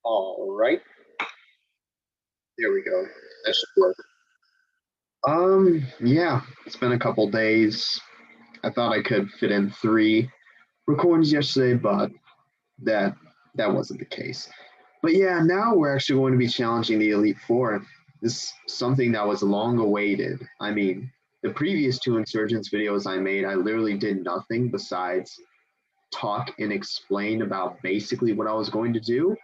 All right, there we go. That should work. Yeah, it's been a couple days. I thought I could fit in three recordings yesterday, but that that wasn't the case. But yeah, now we're actually going to be challenging the Elite Four. This is something that was long awaited. I mean, the previous two Insurgence videos I made, I literally did nothing besides talk and explain about basically what I was going to do.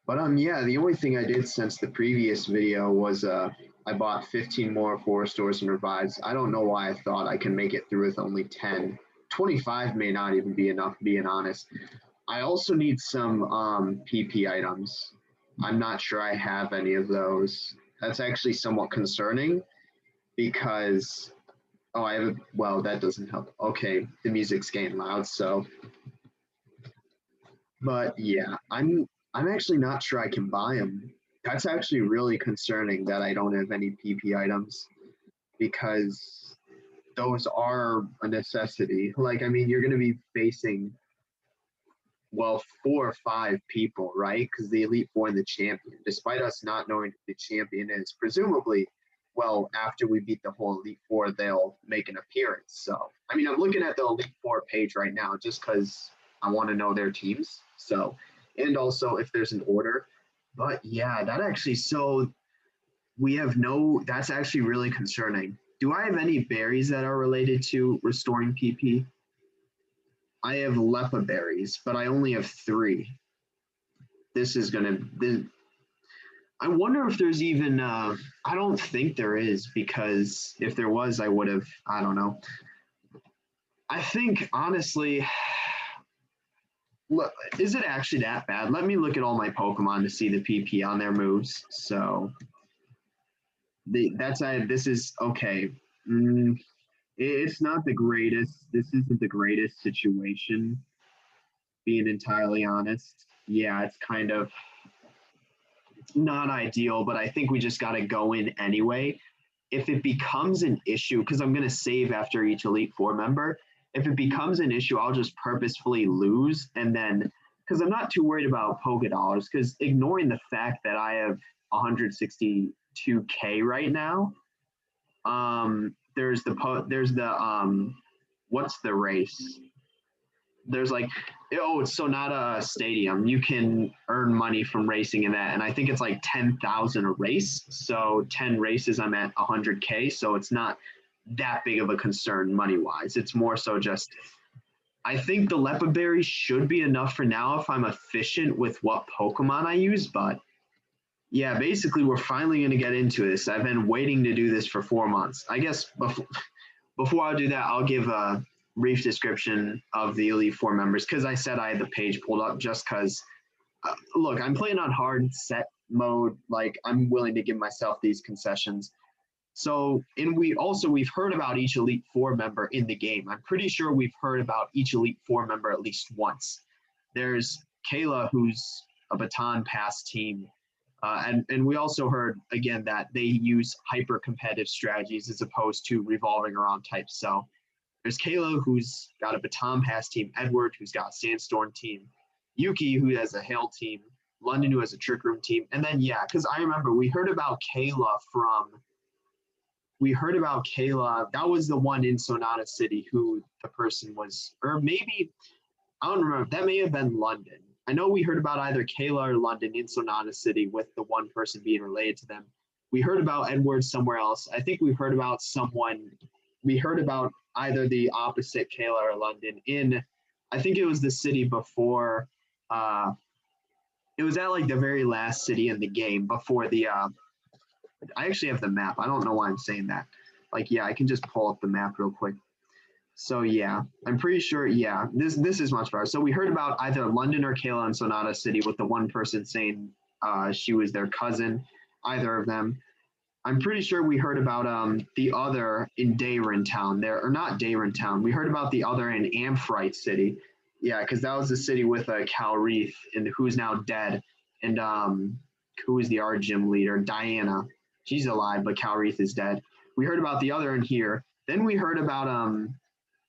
But yeah, the only thing I did since the previous video was I bought 15 more forest stores and revives. I don't know why I thought I can make it through with only 10. 25 may not even be enough, being honest. I also need some PP items. I'm not sure I have any of those. That's actually somewhat concerning because oh, I have a, well, that doesn't help. Okay, the music's getting loud, so but yeah, I'm actually not sure I can buy them. That's actually really concerning that I don't have any PP items because those are a necessity. Like, I mean, you're going to be facing well 4 or 5 people, right? Because the Elite Four and the champion, despite us not knowing who the champion is, presumably, well, after we beat the whole Elite Four, they'll make an appearance. So, I mean, I'm looking at the Elite Four page right now just because I want to know their teams. So, and also if there's an order. But yeah, that actually, so we have no, that's actually really concerning. Do I have any berries that are related to restoring PP? I have Lepa berries, but I only have three. This is gonna. I wonder if there's even. I don't think there is because if there was, I would have. I don't know. I think honestly, look, is it actually that bad? Let me look at all my Pokemon to see the PP on their moves. So that's this is okay. Mm, it's not the greatest. This isn't the greatest situation. Being entirely honest, yeah, it's kind of not ideal, but I think we just got to go in anyway. If it becomes an issue, because I'm going to save after each Elite Four member, if it becomes an issue, I'll just purposefully lose. And then, because I'm not too worried about Poké Dollars, because ignoring the fact that I have 162K right now, what's the race? There's like it's so not a stadium, you can earn money from racing in that, and I think it's like 10,000 a race, so 10 races I'm at 100K, so it's not that big of a concern money wise. It's more so just I think the Lepa berry should be enough for now if I'm efficient with what Pokemon I use. But yeah, basically we're finally going to get into this. I've been waiting to do this for 4 months. I guess before I do that, I'll give a brief description of the Elite Four members because I said I had the page pulled up just because, look, I'm playing on hard set mode. Like, I'm willing to give myself these concessions. So, and we've heard about each Elite Four member in the game. I'm pretty sure we've heard about each Elite Four member at least once. There's Kayla, who's a baton pass team. And we also heard again that they use hyper competitive strategies as opposed to revolving around types. So there's Kayla, who's got a baton pass team, Edward, who's got a sandstorm team, Yuki, who has a hail team, London, who has a trick room team. And then, yeah, because I remember we heard about Kayla. That was the one in Sonata City who the person was, or maybe, I don't remember. That may have been London. I know we heard about either Kayla or London in Sonata City with the one person being related to them. We heard about Edward somewhere else. I think we heard about we heard about either the opposite Kayla or London in, I think it was the city before, it was at like the very last city in the game before I actually have the map. I don't know why I'm saying that. Like, yeah, I can just pull up the map real quick. So yeah, I'm pretty sure. Yeah, this is much better. So we heard about either London or Kayla in Sonata City, with the one person saying she was their cousin, either of them. I'm pretty sure we heard about the other in Dayron Town there, or not Dayron Town. We heard about the other in Amphrite City. Yeah, because that was the city with Cal Reith, and who's now dead, and who is the art gym leader, Diana. She's alive, but Cal Reith is dead. We heard about the other in here. Then we heard about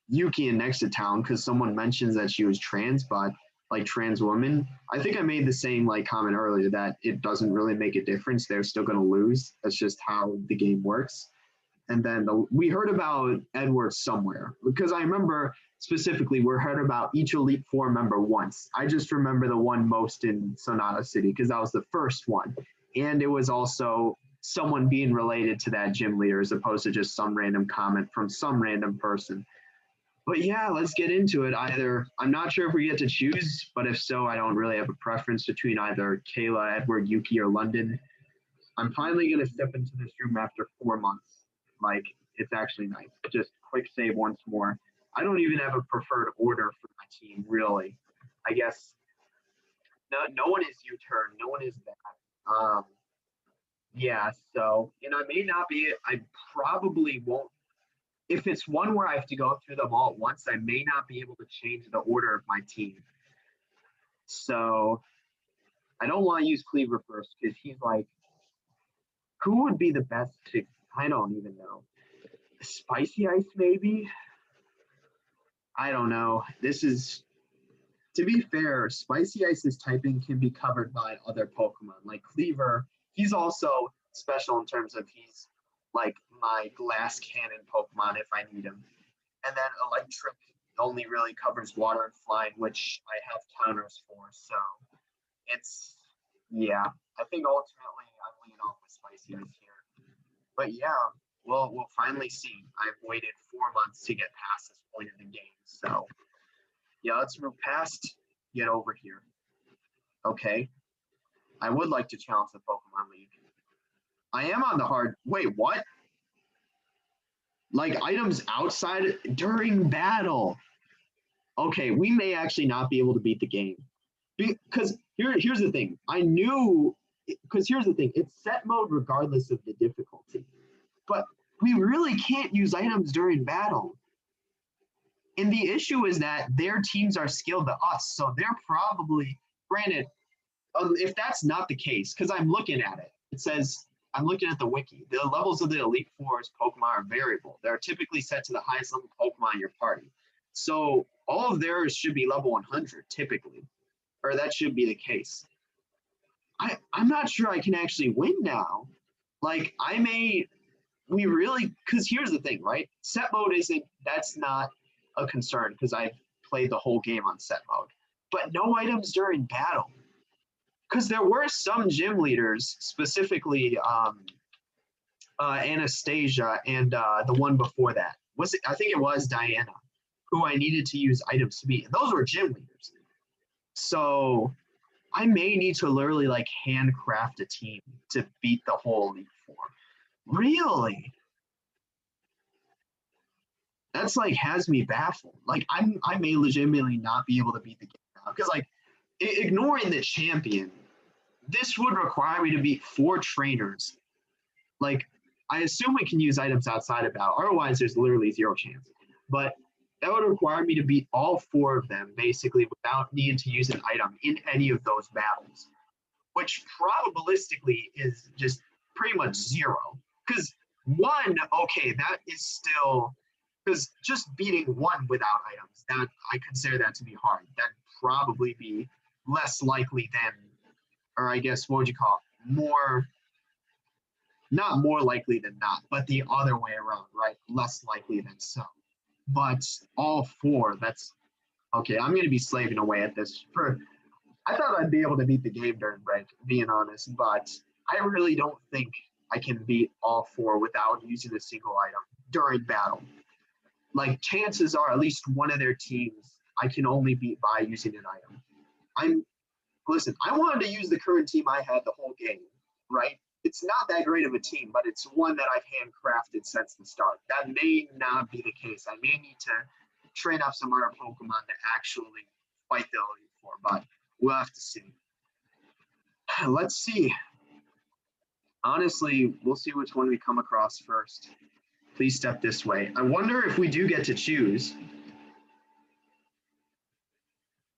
Yuki in Next to Town because someone mentions that she was trans, but like trans women. I think I made the same like comment earlier that it doesn't really make a difference. They're still going to lose. That's just how the game works. And then we heard about Edwards somewhere because I remember specifically we heard about each Elite Four member once. I just remember the one most in Sonata City because that was the first one. And it was also someone being related to that gym leader as opposed to just some random comment from some random person. But yeah, let's get into it. Either I'm not sure if we get to choose, but if so, I don't really have a preference between either Kayla, Edward, Yuki, or London. I'm finally going to step into this room after 4 months. Like, it's actually nice. Just quick save once more. I don't even have a preferred order for my team, really. I guess no one is U-turn. No one is that. Yeah, so, and I may not be, I probably won't. If it's one where I have to go through them all at once, I may not be able to change the order of my team. So I don't want to use Cleaver first because he's like, who would be the best to, I don't even know. Spicy Ice, maybe? I don't know. This is, to be fair, Spicy Ice's typing can be covered by other Pokemon. Like Cleaver, he's also special in terms of he's like my glass cannon Pokemon if I need him. And then Electric only really covers water and flying, which I have counters for. So it's, yeah, I think ultimately I'm leaning off with Spicy Ice here. But yeah, we'll finally see. I've waited 4 months to get past this point in the game. So yeah, let's move past, get over here. Okay. I would like to challenge the Pokemon League. I am on the hard, wait, what? Like items outside during battle. Okay, we may actually not be able to beat the game. Because here's the thing. I knew, because here's the thing. It's set mode regardless of the difficulty. But we really can't use items during battle. And the issue is that their teams are skilled to us. So they're probably, granted, if that's not the case, because I'm looking at it, it says, I'm looking at the wiki. The levels of the Elite Four's Pokemon are variable. They're typically set to the highest level Pokemon in your party. So all of theirs should be level 100 typically, or that should be the case. I'm not sure I can actually win now. Like we really, because here's the thing, right? Set mode that's not a concern because I've played the whole game on set mode. But no items during battle. Because there were some gym leaders, specifically Anastasia and the one before that. I think it was Diana, who I needed to use items to beat. And those were gym leaders. So I may need to literally like handcraft a team to beat the whole Elite Four. Really? That's like has me baffled. Like I may legitimately not be able to beat the game now. Because like ignoring the champion, this would require me to beat 4 trainers. Like, I assume we can use items outside of battle. Otherwise, there's literally 0 chance. But that would require me to beat all 4 of them, basically, without needing to use an item in any of those battles. Which probabilistically is just pretty much 0. Because 1, okay, that is still... Because just beating 1 without items, that I consider that to be hard. That'd probably be less likely than... or I guess, what would you call it? Not more likely than not, but the other way around, right? Less likely than so. But all 4, that's, okay, I'm going to be slaving away at this. I thought I'd be able to beat the game during break, being honest, but I really don't think I can beat all 4 without using a single item during battle. Like, chances are at least one of their teams I can only beat by using an item. Listen, I wanted to use the current team I had the whole game, right? It's not that great of a team, but it's one that I've handcrafted since the start. That may not be the case. I may need to train up some other Pokemon to actually fight the Elite Four, but we'll have to see. Let's see. Honestly, we'll see which one we come across first. Please step this way. I wonder if we do get to choose.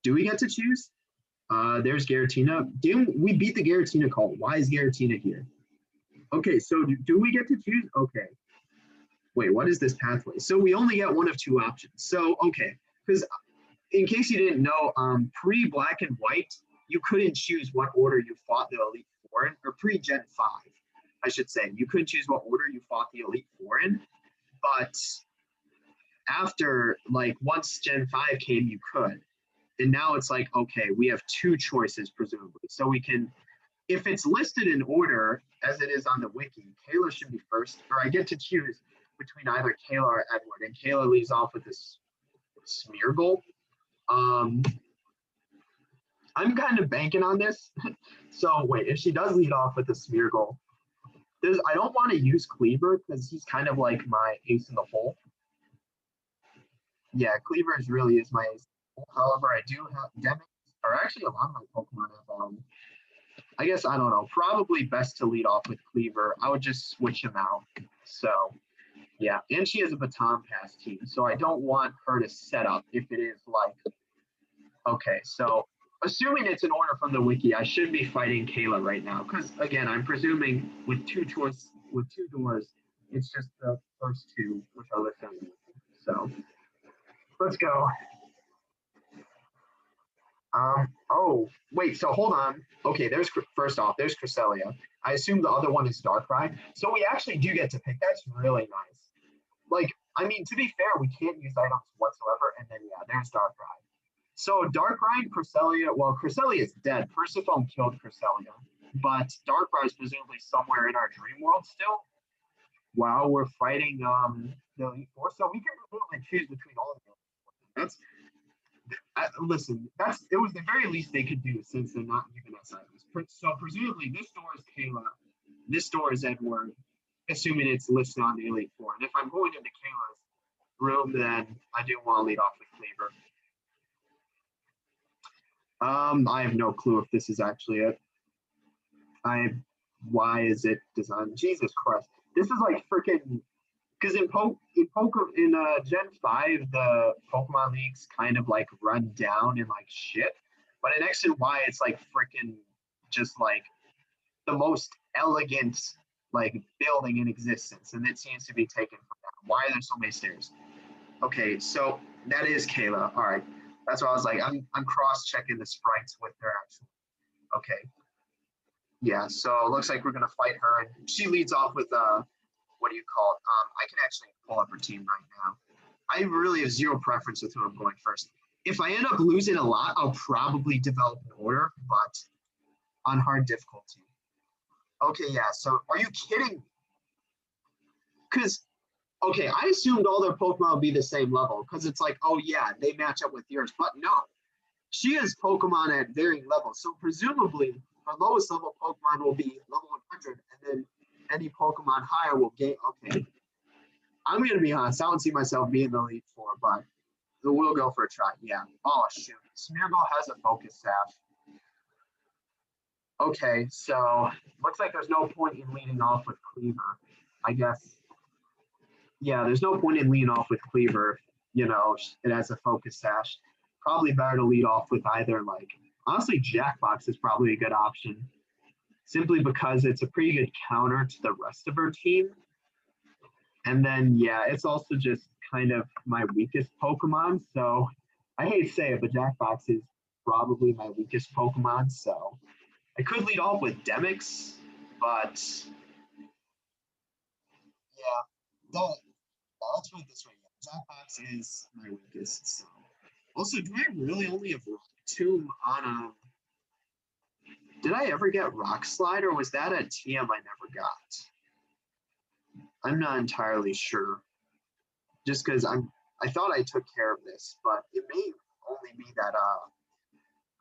Do we get to choose? There's Giratina. We beat the Giratina call. Why is Giratina here? Okay, so do we get to choose? Okay. Wait, what is this pathway? So we only get one of 2 options. So, okay, because in case you didn't know, pre-Black and White, you couldn't choose what order you fought the Elite Four in, or pre-Gen 5, I should say. You couldn't choose what order you fought the Elite Four in, but after, like, once Gen 5 came, you could. And now it's like, okay, we have two choices, presumably. So we can, if it's listed in order, as it is on the wiki, Kayla should be first, or I get to choose between either Kayla or Edward, and Kayla leaves off with this Smeargle. I'm kind of banking on this. So wait, if she does lead off with the Smeargle, I don't want to use Cleaver because he's kind of like my ace in the hole. Yeah, Cleaver really is my ace. However, I do have Demix, or actually a lot of my Pokemon have, I guess, I don't know, probably best to lead off with Cleaver. I would just switch him out. So, yeah, and she has a Baton Pass team, so I don't want her to set up if it is like, okay, so assuming it's an order from the wiki, I should be fighting Kayla right now, because, again, I'm presuming with two doors, it's just the first two, which are listed on the wiki. So, let's go. Oh, wait, so hold on. Okay, first off, there's Cresselia. I assume the other one is Darkrai. So we actually do get to pick. That's really nice. Like, I mean, to be fair, we can't use items whatsoever. And then, yeah, there's Darkrai. So Darkrai and Cresselia, well, Cresselia is dead. Persephone killed Cresselia. But Darkrai is presumably somewhere in our dream world still. Wow, we're fighting the Elite Four. So we can really choose between all of them. That's listen, it was the very least they could do since they're not giving us items. So presumably this door is Kayla, this door is Edward, assuming it's listed on the Elite Four. And if I'm going into Kayla's room, then I do want to lead off with Cleaver. I have no clue if this is actually it. Why is it designed? Jesus Christ. This is like freaking, because in Gen 5, the Pokemon Leagues kind of like run down and like shit. But in X and Y, it's like freaking just like the most elegant like building in existence. And it seems to be taken from that. Why are there so many stairs? Okay, so that is Kayla. All right. That's why I was like, I'm cross-checking the sprites with their actual. Okay. Yeah, so it looks like we're gonna fight her, and she leads off with what do you call it? I can actually pull up her team right now. I really have zero preference with who I'm going first. If I end up losing a lot, I'll probably develop an order, but on hard difficulty. Okay, yeah, so are you kidding me? Because, okay, I assumed all their Pokemon would be the same level, because it's like, oh yeah, they match up with yours, but no. She has Pokemon at varying levels, so presumably her lowest level Pokemon will be level 100, and then any Pokemon higher will gain. Okay. I'm going to be honest. I don't see myself being the Elite Four, but we'll go for a try. Yeah. Oh, shoot. Smeargle has a Focus Sash. Okay, so looks like there's no point in leading off with Cleaver, I guess. Yeah, there's no point in leading off with Cleaver. You know, it has a Focus Sash. Probably better to lead off with either, like, honestly, Jackbox is probably a good option. Simply because it's a pretty good counter to the rest of her team. And then, yeah, it's also just kind of my weakest Pokemon. So I hate to say it, but Jackbox is probably my weakest Pokemon. So I could lead off with Demix, but yeah, let's put it this way. Yeah, Jackbox is my weakest. So also, do I really only have Rock Tomb on Did I ever get Rock Slide, or was that a TM I never got? I'm not entirely sure. Just because I thought I took care of this, but it may only be that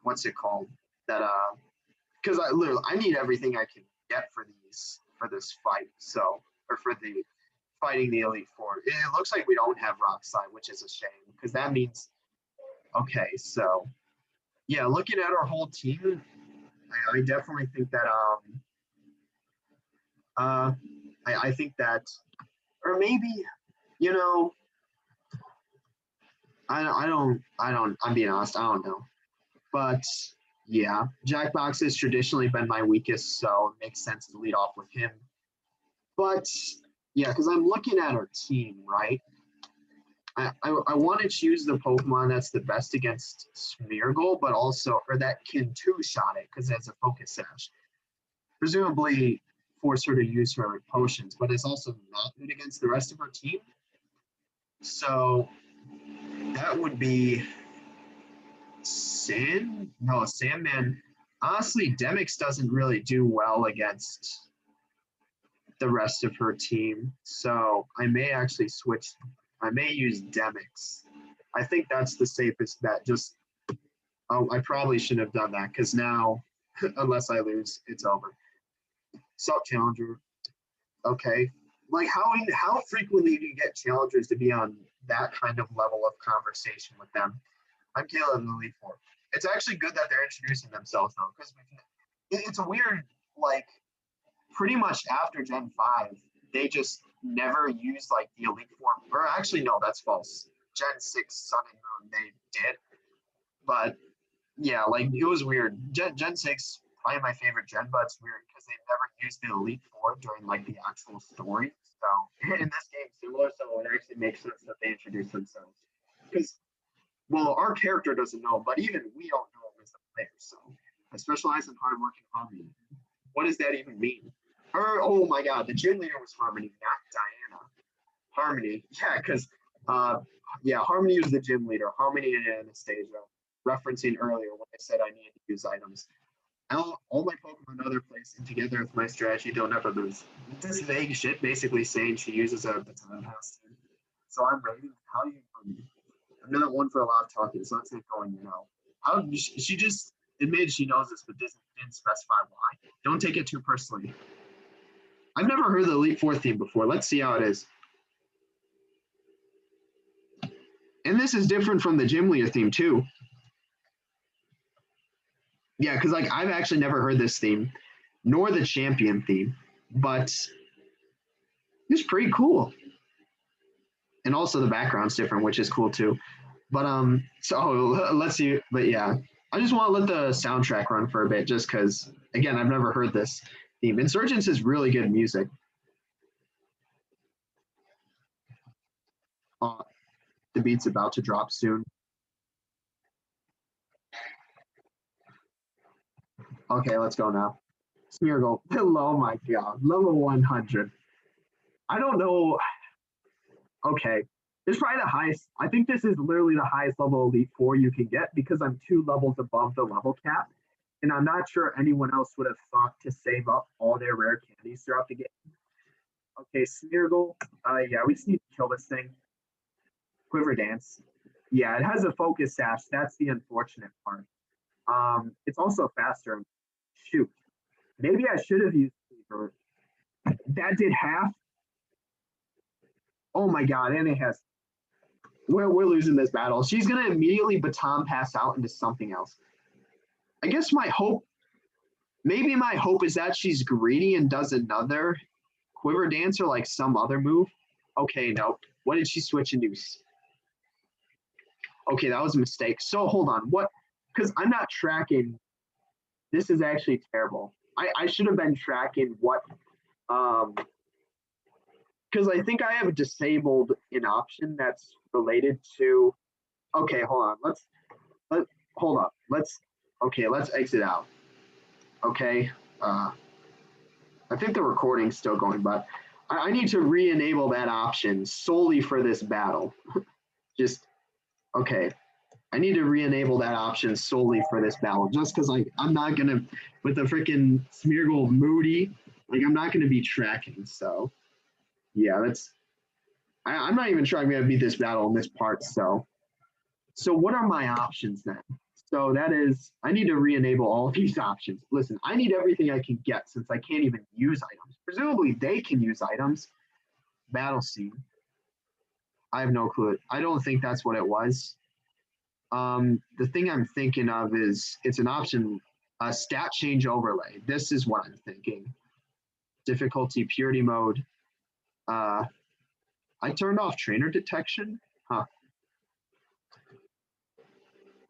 what's it called? That because I need everything I can get for this fight. So, or for the fighting the Elite Four. It looks like we don't have Rock Slide, which is a shame, because that means okay, so yeah, looking at our whole team, I definitely think that I think that, or maybe, you know, I'm being honest, I don't know. But yeah, Jackbox has traditionally been my weakest, so it makes sense to lead off with him. But yeah, because I'm looking at our team, right? I want to choose the Pokemon that's the best against Smeargle, but also, or that can two-shot it because it has a Focus Sash. Presumably force her to use her potions, but it's also not good against the rest of her team. So that would be Sandman. Honestly, Demix doesn't really do well against the rest of her team. So I may actually switch. I may use Demix. I think that's the safest bet. Just I probably shouldn't have done that because now, unless I lose, it's over. Sup, Challenger. Okay. Like how frequently do you get challengers to be on that kind of level of conversation with them? I'm Caleb in the Elite Four. It's actually good that they're introducing themselves though, because it's a weird like pretty much after Gen 5, they just never used like the Elite Four. Or actually, no, that's false. Gen 6 Sun and Moon, they did. But yeah, like it was weird. Gen 6, probably my favorite gen, but it's weird because they never used the Elite Four during like the actual story. So in this game, similar, so it actually makes sense that they introduce themselves. Because, well, our character doesn't know, but even we don't know as a player. So I specialize in hard work and harmony. What does that even mean? Oh my God, the gym leader was Harmony, not Diana. Harmony, yeah, because Harmony was the gym leader. Harmony and Anastasia, referencing earlier when I said I needed to use items. All my Pokemon other placing together with my strategy don't ever lose. This vague shit basically saying she uses a baton pass. So I'm ready. How do you Harmony? I'm not one for a lot of talking, so let's get going, How she just admitted she knows this, but didn't specify why. Don't take it too personally. I've never heard the Elite Four theme before. Let's see how it is. And this is different from the gym leader theme too. Yeah, because like I've actually never heard this theme, nor the champion theme, but it's pretty cool. And also the background's different, which is cool too. But so let's see. But yeah, I just want to let the soundtrack run for a bit, just because again I've never heard this theme. Insurgence is really good music. The beat's about to drop soon. Okay, let's go now. Smeargle. Oh my God. Level 100. I don't know. Okay. It's probably the highest. I think this is literally the highest level Elite Four you can get because I'm 2 levels above the level cap. And I'm not sure anyone else would have thought to save up all their rare candies throughout the game. Okay, Smeargle. Yeah, we just need to kill this thing. Quiver Dance. Yeah, it has a focus sash. That's the unfortunate part. It's also faster. Shoot. Maybe I should have used Cleaver. That did half. Oh my God, and it has. We're losing this battle. She's gonna immediately baton pass out into something else. I guess maybe my hope is that she's greedy and does another quiver dance or like some other move. Okay, no. What did she switch into? Okay, that was a mistake. So hold on. What? Because I'm not tracking. This is actually terrible. I should have been tracking what because I think I have disabled an option that's related to. Okay, hold on. Hold up. Let's exit out. Okay. I think the recording's still going, but I need to re-enable that option solely for this battle. Just okay. I need to re-enable that option solely for this battle, just because I'm not gonna with the freaking Smeargle Moody, I'm not gonna be tracking. So yeah, I'm not even sure I'm gonna beat this battle in this part. So what are my options then? So that is, I need to re-enable all of these options. Listen, I need everything I can get since I can't even use items. Presumably they can use items. Battle scene. I have no clue. I don't think that's what it was. The thing I'm thinking of is it's an option, a stat change overlay. This is what I'm thinking. Difficulty, purity mode. I turned off trainer detection. Huh.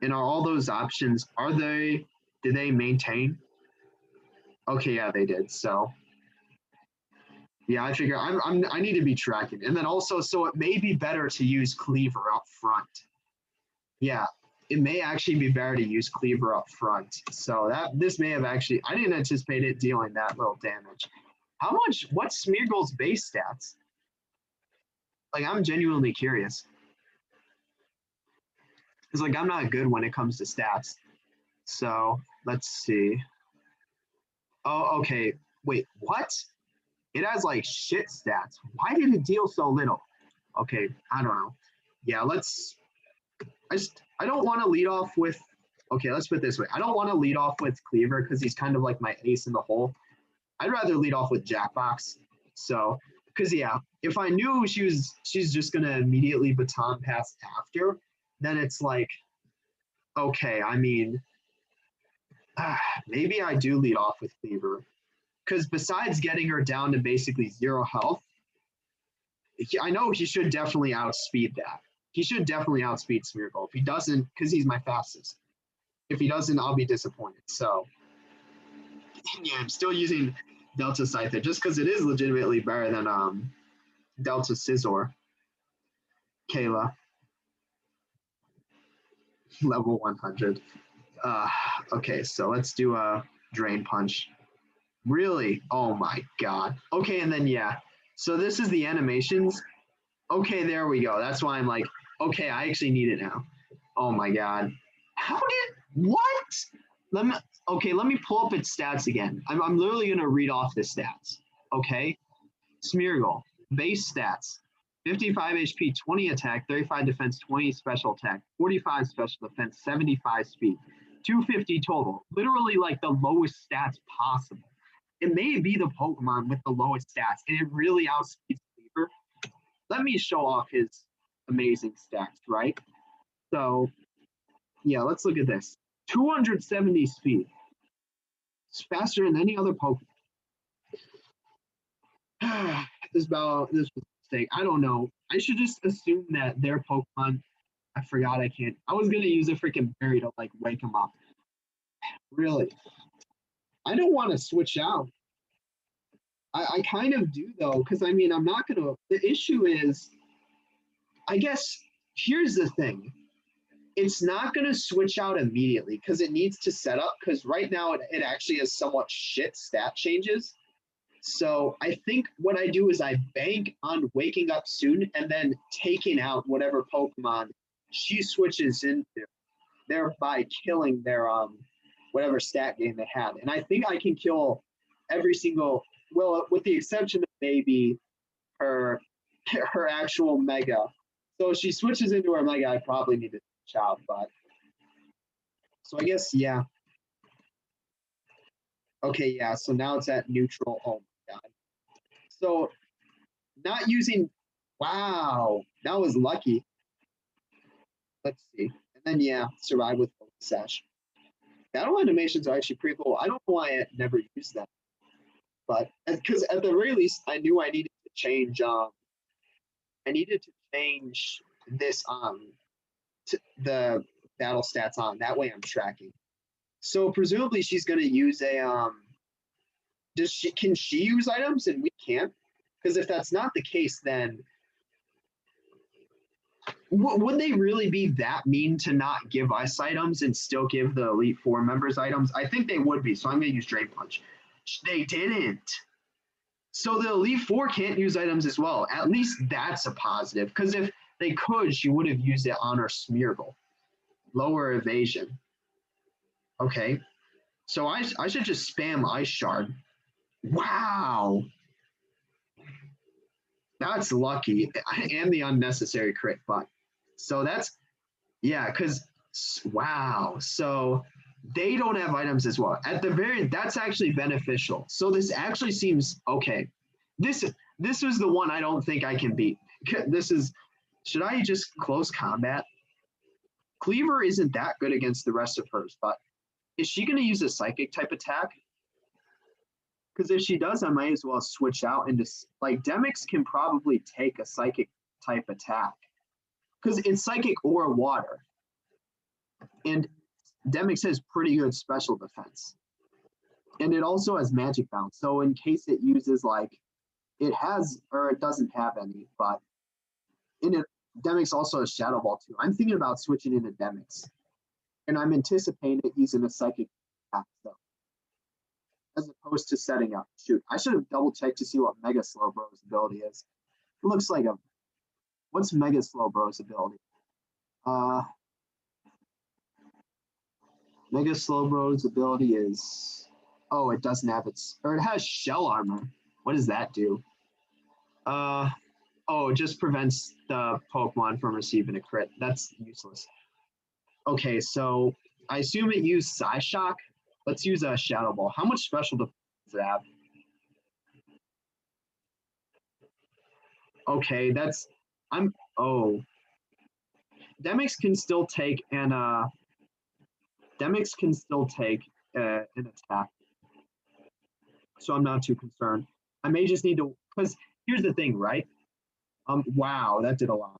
And are all those options, did they maintain? Okay, yeah, they did. So Yeah, I figure I need to be tracking. And then also, so it may be better to use Cleaver up front. Yeah, it may actually be better to use Cleaver up front. So this may have actually, I didn't anticipate it dealing that little damage. How much, what's Smeargle's base stats? Like, I'm genuinely curious. Because, like, I'm not good when it comes to stats. So, let's see. Oh, okay. Wait, what? It has, like, shit stats. Why did it deal so little? Okay, I don't know. Yeah, I don't want to lead off with, okay, let's put it this way. I don't want to lead off with Cleaver because he's kind of like my ace in the hole. I'd rather lead off with Jackbox. So, because yeah, if I knew she's just gonna immediately baton pass after, then it's like, okay, I mean, maybe I do lead off with Cleaver. Because besides getting her down to basically 0 health, I know he should definitely outspeed that. He should definitely outspeed Smeargle. If he doesn't, because he's my fastest. If he doesn't, I'll be disappointed. So, yeah, I'm still using Delta Scyther just because it is legitimately better than Delta Scizor. Kayla, level 100. Okay, so let's do a Drain Punch. Really? Oh my god. Okay, and then yeah. So this is the animations. Okay, there we go. That's why I'm like, okay, I actually need it now. Oh my god. How did what? Let me pull up its stats again. I'm literally gonna read off the stats. Okay. Smeargle, base stats. 55 HP, 20 attack, 35 defense, 20 special attack, 45 special defense, 75 speed, 250 total. Literally like the lowest stats possible. It may be the Pokemon with the lowest stats, and it really outspeeds Cleaver. Let me show off his amazing stats, right? So, yeah, let's look at this. 270 speed. It's faster than any other Pokemon. This was a mistake. I don't know. I should just assume that their Pokemon. I forgot I can't. I was gonna use a freaking berry to like wake them up. Really, I don't want to switch out. I kind of do though, because I mean I'm not gonna. The issue is, I guess here's the thing. It's not gonna switch out immediately because it needs to set up. Because right now it actually has somewhat shit stat changes. So I think what I do is I bank on waking up soon and then taking out whatever Pokemon she switches into, thereby killing their whatever stat game they had. And I think I can kill every single, well, with the exception of maybe her actual Mega. So if she switches into her Mega, I probably need to switch out. But so I guess yeah. Okay, yeah. So now it's at neutral. Oh my god. So not using, wow, that was lucky. Let's see. And then, yeah, survive with Focus Sash. Battle animations are actually pretty cool. I don't know why I never used them. But because at the very least, I knew I needed to change. I needed to change this to the battle stats on. That way, I'm tracking. So presumably, she's going to use a. Can she use items and we can't? Because if that's not the case, then would they really be that mean to not give us items and still give the Elite Four members items? I think they would be. So I'm going to use Drain Punch. They didn't. So the Elite Four can't use items as well. At least that's a positive. Because if they could, she would have used it on her Smeargle. Lower evasion. Okay. So I should just spam Ice Shard. Wow. That's lucky. And the unnecessary crit, but so that's, yeah, because wow. So they don't have items as well. At the very, that's actually beneficial. So this actually seems okay. This was the one I don't think I can beat. This is, should I just close combat? Cleaver isn't that good against the rest of hers, but is she going to use a psychic type attack? Because if she does, I might as well switch out into, like, Demix can probably take a psychic type attack because it's psychic or water. And Demix has pretty good special defense. And it also has magic bounce. So in case it uses like It has, or it doesn't have any, but in it, Demix also has Shadow Ball too. I'm thinking about switching into Demix, and I'm anticipating it using a Psychic attack, though, as opposed to setting up. Shoot, I should have double checked to see what Mega Slowbro's ability is. It looks like a. What's Mega Slowbro's ability? Mega Slowbro's ability is. Oh, it doesn't have its. Or it has Shell Armor. What does that do? Oh, it just prevents the Pokemon from receiving a crit. That's useless. Okay, so I assume it used Psyshock. Let's use a Shadow Ball. How much special defense does it have? Okay, that's Demix can still take an attack. So I'm not too concerned. I may just need to, because here's the thing, right? Wow, that did a lot.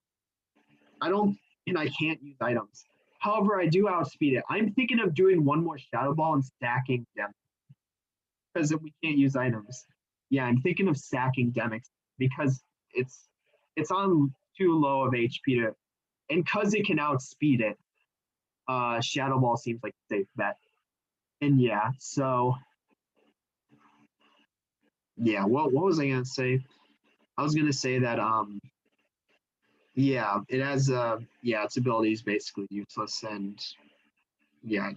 I can't use items. However, I do outspeed it. I'm thinking of doing one more Shadow Ball and stacking Demix. Because we can't use items. Yeah, I'm thinking of stacking Demix because it's on too low of HP to, and because it can outspeed it, Shadow Ball seems like a safe bet. And yeah, so yeah, what was I gonna say? I was gonna say that yeah, it has its ability is basically useless, and yeah,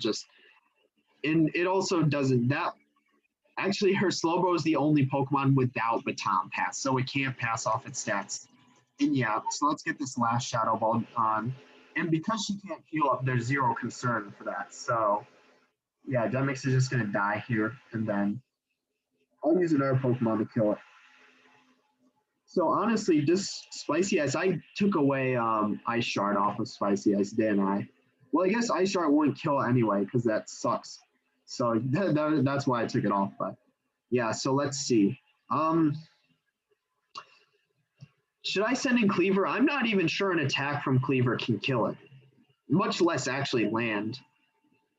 and it also doesn't that actually her Slowbro is the only Pokemon without Baton Pass, so it can't pass off its stats. And yeah, so let's get this last Shadow Ball on. And because she can't heal up, there's zero concern for that. So yeah, Demix is just gonna die here, and then I'll use another Pokemon to kill it. So honestly, just Spicy Ice, I took away Ice Shard off of Spicy Ice, didn't I? Well, I guess Ice Shard wouldn't kill anyway because that sucks. So that's why I took it off. But yeah, so let's see. Should I send in Cleaver? I'm not even sure an attack from Cleaver can kill it, much less actually land.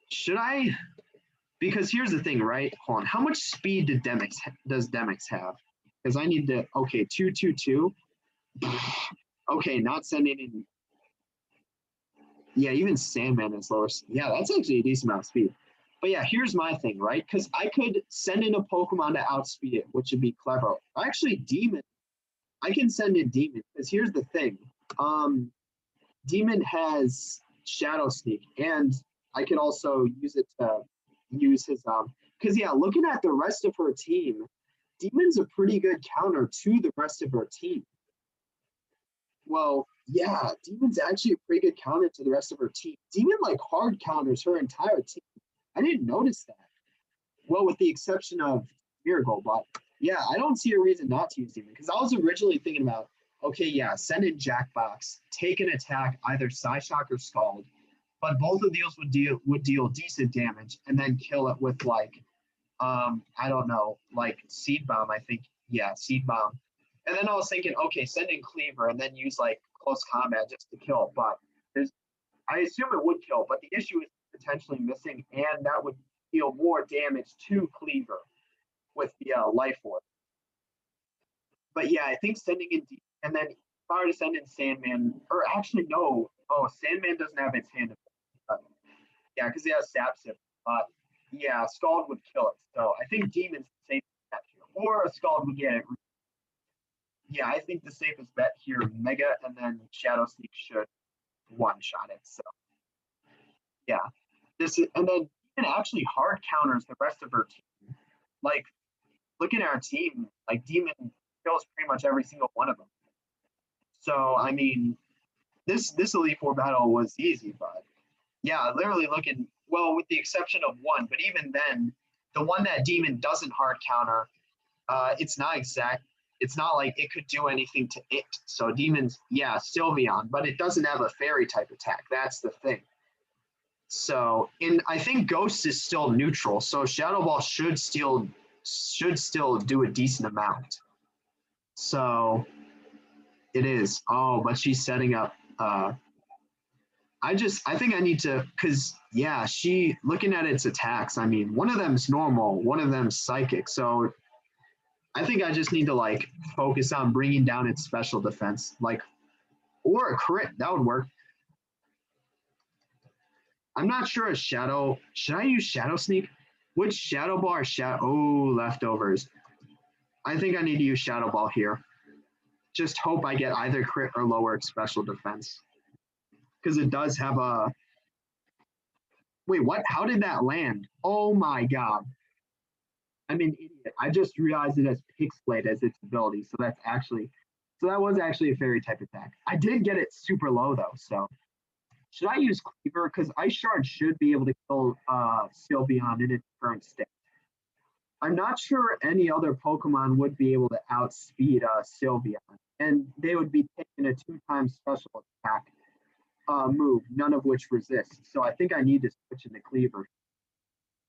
Should I? Because here's the thing, right? Hold on. How much speed does Demix have? Because I need to. Okay, 222. Okay, not sending in. Yeah, even Sandman is lower. Yeah, that's actually a decent amount of speed. But yeah, here's my thing, right? Because I could send in a Pokemon to outspeed it, which would be clever. Actually, Demon. I can send in Demon because here's the thing. Demon has Shadow Sneak, and I can also use it to use his because yeah, looking at the rest of her team, Demon's a pretty good counter to the rest of her team. Well, yeah, Demon's actually a pretty good counter to the rest of her team. Demon like hard counters her entire team. I didn't notice that. Well, with the exception of Miracle, but yeah, I don't see a reason not to use Demon because I was originally thinking about, okay, yeah, send in Jackbox, take an attack, either Psyshock or Scald, but both of these would deal decent damage and then kill it with like, I don't know, like Seed Bomb. I think, yeah, Seed Bomb. And then I was thinking, okay, send in Cleaver and then use like Close Combat just to kill. But I assume it would kill, but the issue is potentially missing, and that would deal more damage to Cleaver with the Life Orb. But yeah, I think sending in and then if I were to send in Sandman, or actually no, Sandman doesn't have its hand. Yeah, because he has Sap Sip. But yeah, Scald would kill it. So I think Demon's the safest bet here, or a Scald would get it. Yeah, I think the safest bet here, Mega, and then Shadow Sneak should one-shot it. So yeah, and then Demon actually hard counters the rest of her team. Like looking at our team, like Demon kills pretty much every single one of them. So I mean, this Elite Four battle was easy, but yeah, literally looking well with the exception of one, but even then, the one that Demon doesn't hard counter, it's not exact. It's not like it could do anything to it. So Demon's, yeah, Sylveon, but it doesn't have a fairy type attack. That's the thing. So I think Ghost is still neutral. So Shadow Ball should still do a decent amount. So it is. Oh, but she's setting up. I think I need to, because yeah, looking at its attacks. I mean, one of them's normal, one of them's psychic. So I think I just need to like focus on bringing down its special defense, like, or a crit. That would work. I'm not sure a shadow. Should I use shadow sneak? Which shadow ball or shadow? Oh, leftovers. I think I need to use shadow ball here. Just hope I get either crit or lower special defense, because it does have a. Wait, what? How did that land? Oh my god! I'm an idiot. I just realized it has Pixblade as its ability, so that's actually, so that was actually a fairy type attack. I did get it super low though, so should I use Cleaver? Because Ice Shard should be able to kill Sylveon in its current state. I'm not sure any other Pokemon would be able to outspeed Sylveon, and they would be taking a 2-time special attack move, none of which resists. So I think I need to switch into Cleaver.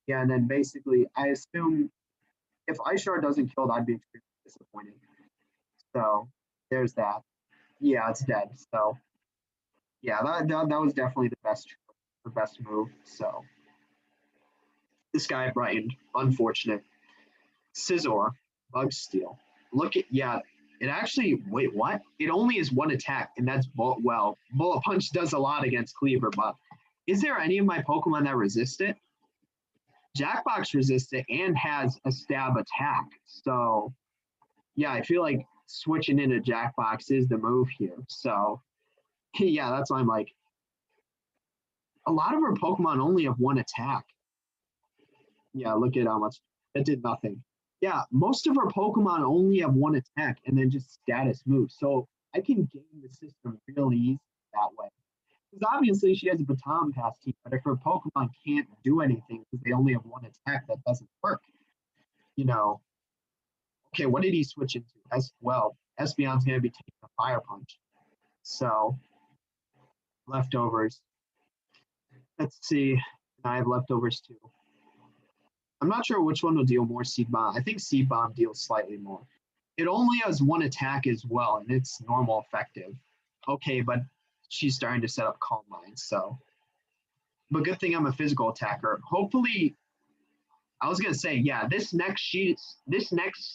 Yeah, and then basically, I assume if Ice Shard doesn't kill it, I'd be extremely disappointed. So there's that. Yeah, it's dead. So yeah, that was definitely the best move. So this guy brightened. Unfortunate. Scizor, Bug Steel. Look at, yeah, it actually, wait, what? It only is one attack, and that's Bullet. Well, Bullet Punch does a lot against Cleaver, but is there any of my Pokemon that resist it? Jackbox resists it and has a stab attack. So yeah, I feel like switching into Jackbox is the move here. So yeah, that's why I'm like, a lot of our Pokemon only have one attack. Yeah, look at how much it did nothing. Yeah, most of our Pokemon only have one attack and then just status moves. So I can game the system really easy that way. Because obviously she has a baton pass team, but if her Pokemon can't do anything because they only have one attack, that doesn't work. You know, okay, what did he switch into? As well, Espeon's going to be taking a Fire Punch. So, leftovers. Let's see. I have leftovers too. I'm not sure which one will deal more Seed Bomb. I think Seed Bomb deals slightly more. It only has one attack as well, and it's normal effective. Okay, but she's starting to set up Calm Mind, so. But good thing I'm a physical attacker. Hopefully, I was gonna say, yeah, this next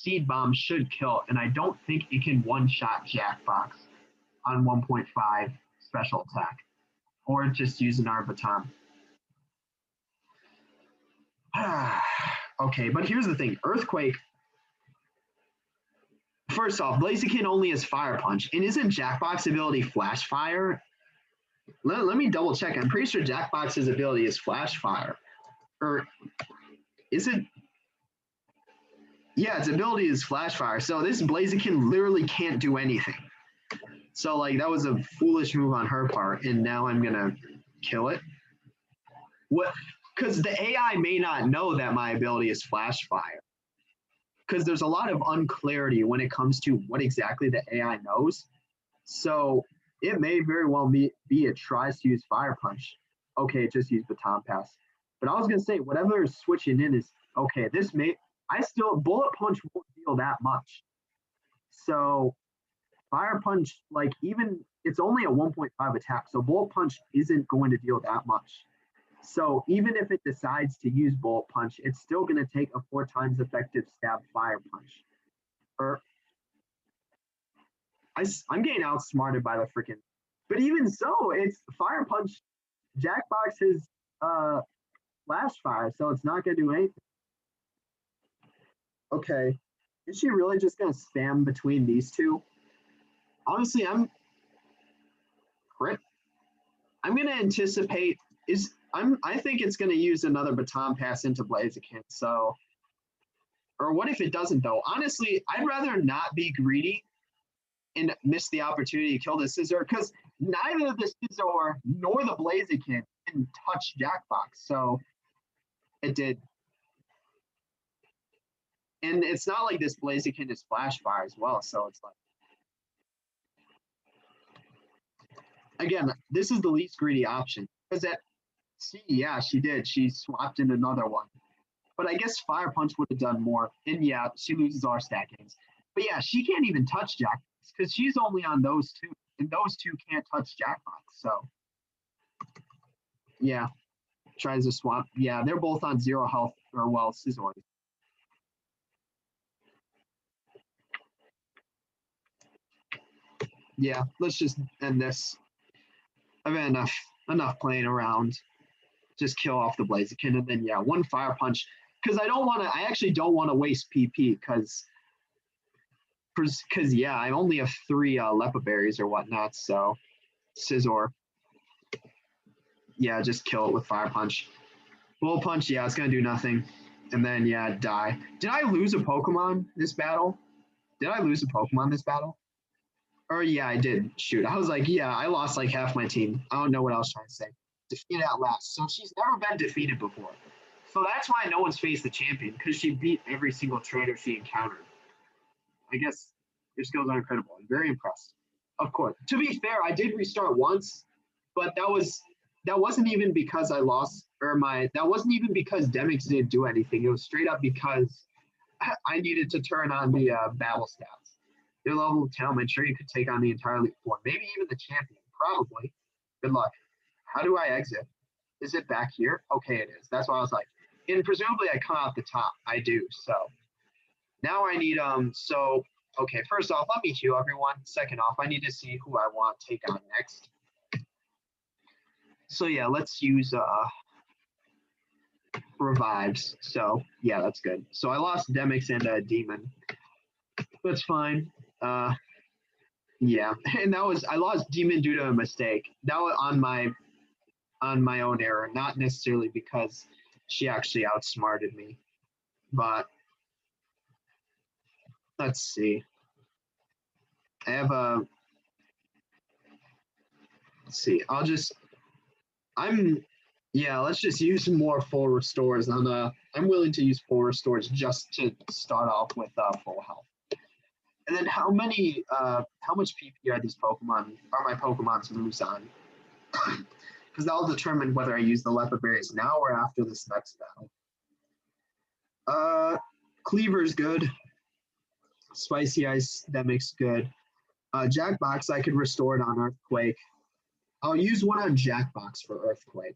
Seed Bomb should kill, and I don't think it can one-shot Jackbox on 1.5 special attack, or just using our baton. Okay, but here's the thing: Earthquake. First off, Blaziken only has Fire Punch, and isn't Jackbox's ability Flash Fire? Let me double check. I'm pretty sure Jackbox's ability is Flash Fire, or is it? Yeah, its ability is Flash Fire. So this Blaziken literally can't do anything. So like that was a foolish move on her part, and now I'm gonna kill it. What? Because the AI may not know that my ability is Flash Fire. Because there's a lot of unclarity when it comes to what exactly the AI knows. So it may very well be it tries to use Fire Punch. Okay, it just used Baton Pass. But I was gonna say whatever is switching in is okay. This may Bullet Punch won't deal that much. So Fire Punch, like even it's only a 1.5 attack, so Bullet Punch isn't going to deal that much. So even if it decides to use Bullet Punch, it's still going to take a 4 times effective stab Fire Punch. I'm getting outsmarted by the freaking. But even so, it's Fire Punch. Jackbox is Flash Fire, so it's not going to do anything. Okay, is she really just going to spam between these two? Honestly, I'm going to anticipate I think it's going to use another Baton Pass into Blaziken. So, or what if it doesn't though? Honestly, I'd rather not be greedy and miss the opportunity to kill the Scizor because neither the Scizor nor the Blaziken can touch Jackbox. So it did. And it's not like this Blaziken is Flash Fire as well. So it's like, again, this is the least greedy option because yeah, she did. She swapped in another one. But I guess Fire Punch would have done more. And yeah, she loses our stat gains. But yeah, she can't even touch Jackbox because she's only on those two. And those two can't touch Jackbox. So yeah, tries to swap. Yeah, they're both on 0 health, or well, Scizor. Yeah, let's just end this. I've had enough playing around. Just kill off the Blaziken, and then yeah, one fire punch. Because I actually don't want to waste PP because yeah, I only have 3 Lepa berries or whatnot. So Scizor, yeah, just kill it with fire punch. Bull punch, yeah, it's gonna do nothing. And then yeah, die. Did I lose a Pokemon this battle? Did I lose a Pokemon this battle? Or yeah, I did. Shoot, I was like, yeah, I lost like half my team. I don't know what I was trying to say. Defeated at last. So she's never been defeated before. So that's why no one's faced the champion, because she beat every single trainer she encountered. I guess your skills are incredible. I'm very impressed. Of course. To be fair, I did restart once, but that wasn't even because I lost or my that wasn't even because Demix didn't do anything. It was straight up because I needed to turn on the battle stats. Your level of talent, I'm sure you could take on the entire Elite Four, maybe even the champion. Probably. Good luck. How do I exit? Is it back here? Okay, it is. That's why I was like, and presumably I come out the top. I do. So now I need so okay, first off, let me heal everyone. Second off, I need to see who I want to take on next. So yeah, let's use revives. So yeah, that's good. So I lost Demix and Demon. That's fine. Yeah, and I lost Demon due to a mistake. That was on my own error, not necessarily because she actually outsmarted me. But let's see. I have a let's see. I'm yeah, let's just use more full restores. I'm willing to use full restores just to start off with full health. And then how much PP are my Pokemon's moves on? Because that'll determine whether I use the Lepa berries now or after this next battle. Cleaver's good. Spicy Ice, that makes good. Jackbox, I could restore it on Earthquake. I'll use one on Jackbox for Earthquake.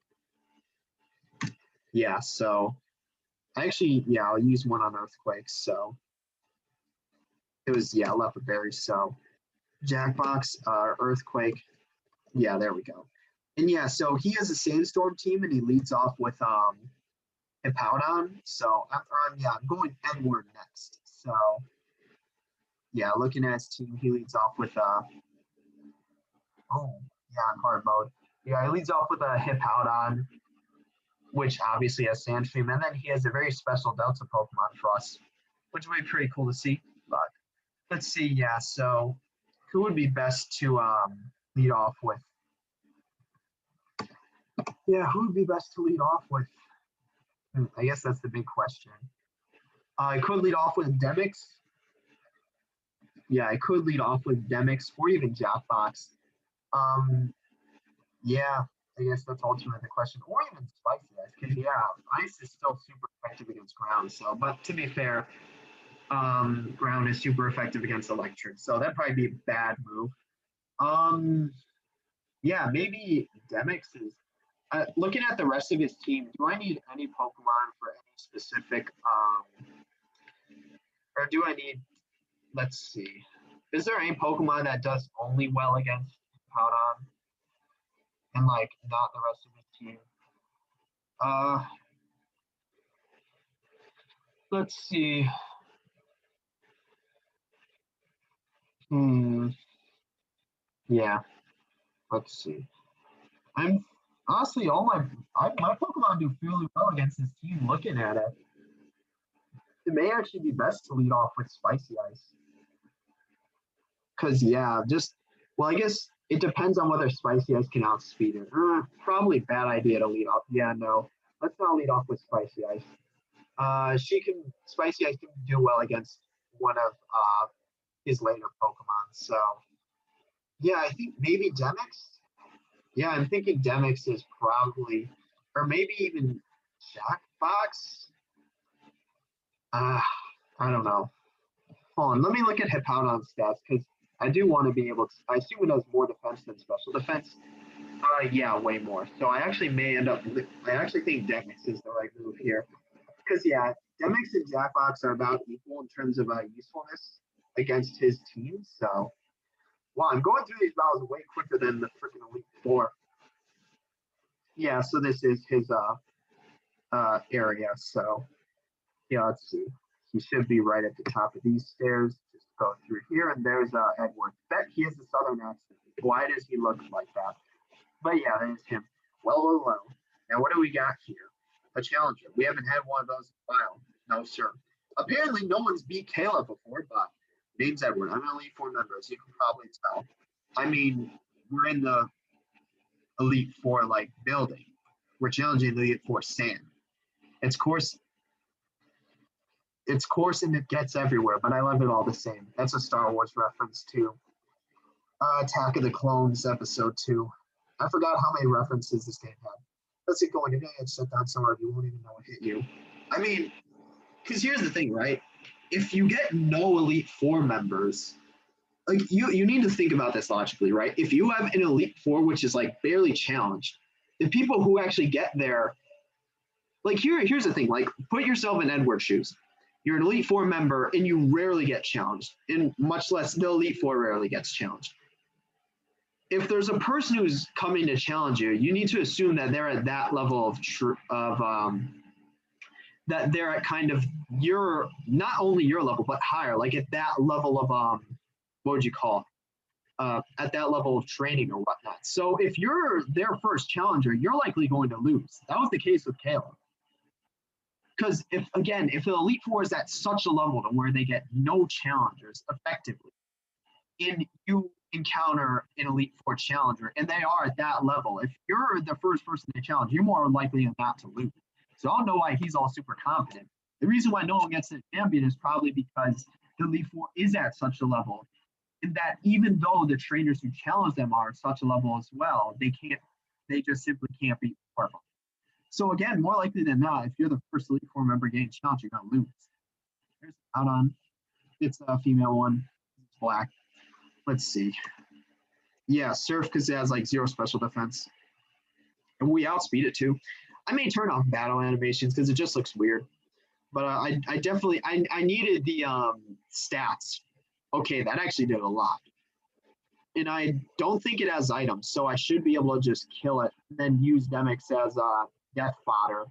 Yeah, so I'll use one on Earthquake. So it was Lepa berries. So Jackbox, Earthquake. Yeah, there we go. And yeah, so he has a Sandstorm team, and he leads off with Hippowdon. So I'm going Edward next. So yeah, looking at his team, he leads off with on hard mode. Yeah, he leads off with a Hippowdon, which obviously has Sandstream, and then he has a very special Delta Pokemon for us, which would be pretty cool to see. But let's see, yeah. So who would be best to lead off with? Yeah, who would be best to lead off with? I guess that's the big question. I could lead off with Demix. Yeah, I could lead off with Demix or even Jackbox. Yeah, I guess that's ultimately the question. Or even Spicy Ice, because Ice is still super effective against ground. So, but to be fair, ground is super effective against electric. So that'd probably be a bad move. Yeah, maybe Demix is. Looking at the rest of his team, do I need any Pokemon for any specific, or do I need? Let's see. Is there any Pokemon that does only well against Powdon, and like not the rest of his team? Let's see. Yeah. Let's see. I'm honestly my Pokemon do fairly well against this team. Looking at it, it may actually be best to lead off with Spicy Ice. Because I guess it depends on whether Spicy Ice can outspeed it. Probably bad idea to lead off. Yeah, no. Let's not lead off with Spicy Ice. Spicy Ice can do well against one of his later Pokemon. So yeah, I think maybe Demix. Yeah, I'm thinking Demix is probably, or maybe even Jackbox. I don't know. Hold on, let me look at Hippowdon's stats because I do want to be able to. I assume it has more defense than special defense. Yeah, way more. So I actually may end up. I actually think Demix is the right move here because Demix and Jackbox are about equal in terms of usefulness against his team. So Wow, I'm going through these battles way quicker than the freaking Elite Four. Yeah, so this is his area. So yeah, let's see. He should be right at the top of these stairs. Just go through here, and there's Edward. Bet he has a southern accent. Why does he look like that? But yeah, there's him. Well. Now what do we got here? A challenger. We haven't had one of those in a while. No, sir. Apparently, no one's beat Caleb before, but name's Edward. I'm an Elite Four member, as you can probably tell. I mean, we're in the Elite Four like building. We're challenging the Elite Four sand. It's coarse and it gets everywhere, but I love it all the same. That's a Star Wars reference too. Attack of the Clones episode 2. I forgot how many references this game had. Let's get going. You're gonna get shut down so hard you won't even know what hit you. I mean, because here's the thing, right? If you get no Elite Four members, like you need to think about this logically, right? If you have an Elite Four which is like barely challenged, the people who actually get there, like here's the thing, like put yourself in Edward's shoes. You're an Elite Four member and you rarely get challenged, and much less the Elite Four rarely gets challenged. If there's a person who's coming to challenge you, you need to assume that they're at that level that they're at kind of your, not only your level, but higher, like at that level of, what would you call it? At that level of training or whatnot. So if you're their first challenger, you're likely going to lose. That was the case with Caleb. Because if the Elite Four is at such a level to where they get no challengers effectively, and you encounter an Elite Four challenger, and they are at that level, if you're the first person they challenge, you're more likely than not to lose. So I don't know why he's all super confident. The reason why no one gets the champion is probably because the Elite Four is at such a level, and that even though the trainers who challenge them are at such a level as well, they just simply can't beat four of them. So again, more likely than not, if you're the first Elite Four member getting challenged, you're gonna lose. There's out on. It's a female one. It's black. Let's see. Yeah, Surf because it has like 0 special defense. And we outspeed it too. I may turn off battle animations because it just looks weird. But I definitely I needed the stats. Okay, that actually did a lot. And I don't think it has items, so I should be able to just kill it and then use Demix as death fodder.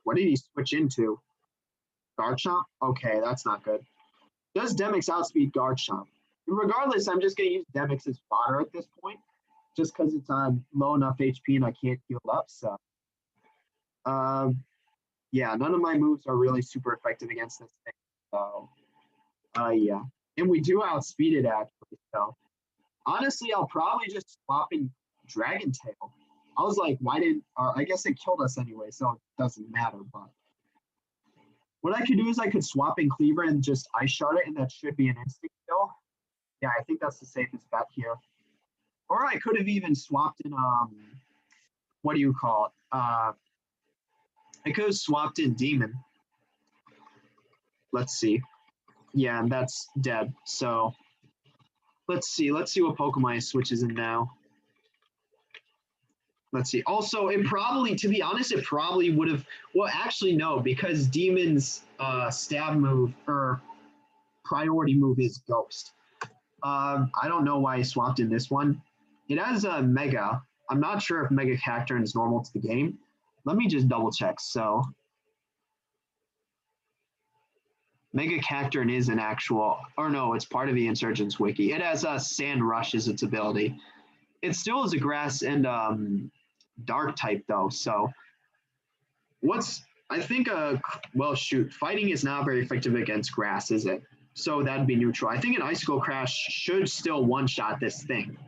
What did he switch into? Garchomp? Okay, that's not good. Does Demix outspeed Garchomp? Regardless, I'm just going to use Demix as fodder at this point, just because it's on low enough HP and I can't heal up. So, yeah, none of my moves are really super effective against this thing. So, yeah. And we do outspeed it, actually. So, honestly, I'll probably just swap in Dragon Tail. I was like, I guess it killed us anyway, so it doesn't matter. But what I could do is I could swap in Cleaver and just Ice Shard it, and that should be an instant kill. Yeah, I think that's the safest bet here. Or I could have even swapped in, what do you call it? I could have swapped in Demon. Let's see. Yeah, and that's dead. So let's see what Pokemon he switches in now. Let's see. Also, to be honest, it probably would have, well, actually, no, because Demon's stab move or priority move is Ghost. I don't know why he swapped in this one. It has a Mega. I'm not sure if Mega Cacturn is normal to the game. Let me just double check. So, Mega Cacturn is an actual, or no, it's part of the Insurgence wiki. It has a Sand Rush as its ability. It still is a Grass and Dark type though. So, I think, well, shoot, Fighting is not very effective against Grass, is it? So that'd be neutral. I think an Icicle Crash should still one-shot this thing.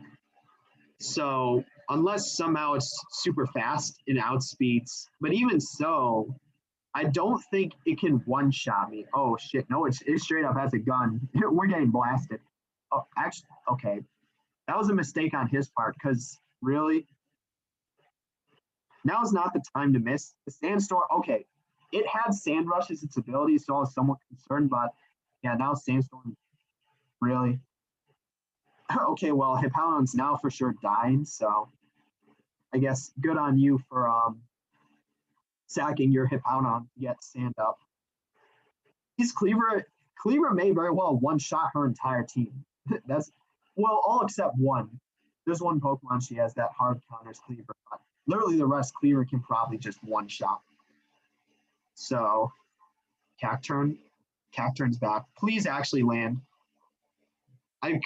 So unless somehow it's super fast and outspeeds, but even so, I don't think it can one-shot me. Oh shit, no, it straight up has a gun. We're getting blasted. Oh, actually, okay. That was a mistake on his part, because really, now is not the time to miss. The Sandstorm, okay, it had Sand Rush as its ability, so I was somewhat concerned, but yeah, now Sandstorm, really? Okay, well, Hippowdon's now for sure dying, so I guess good on you for sacking your Hippowdon to get Sand up. His Cleaver may very well one-shot her entire team. Well, all except one. There's one Pokemon she has that hard counters Cleaver. But literally, the rest Cleaver can probably just one shot. So, Cacturn. Cacturn's back. Please actually land. I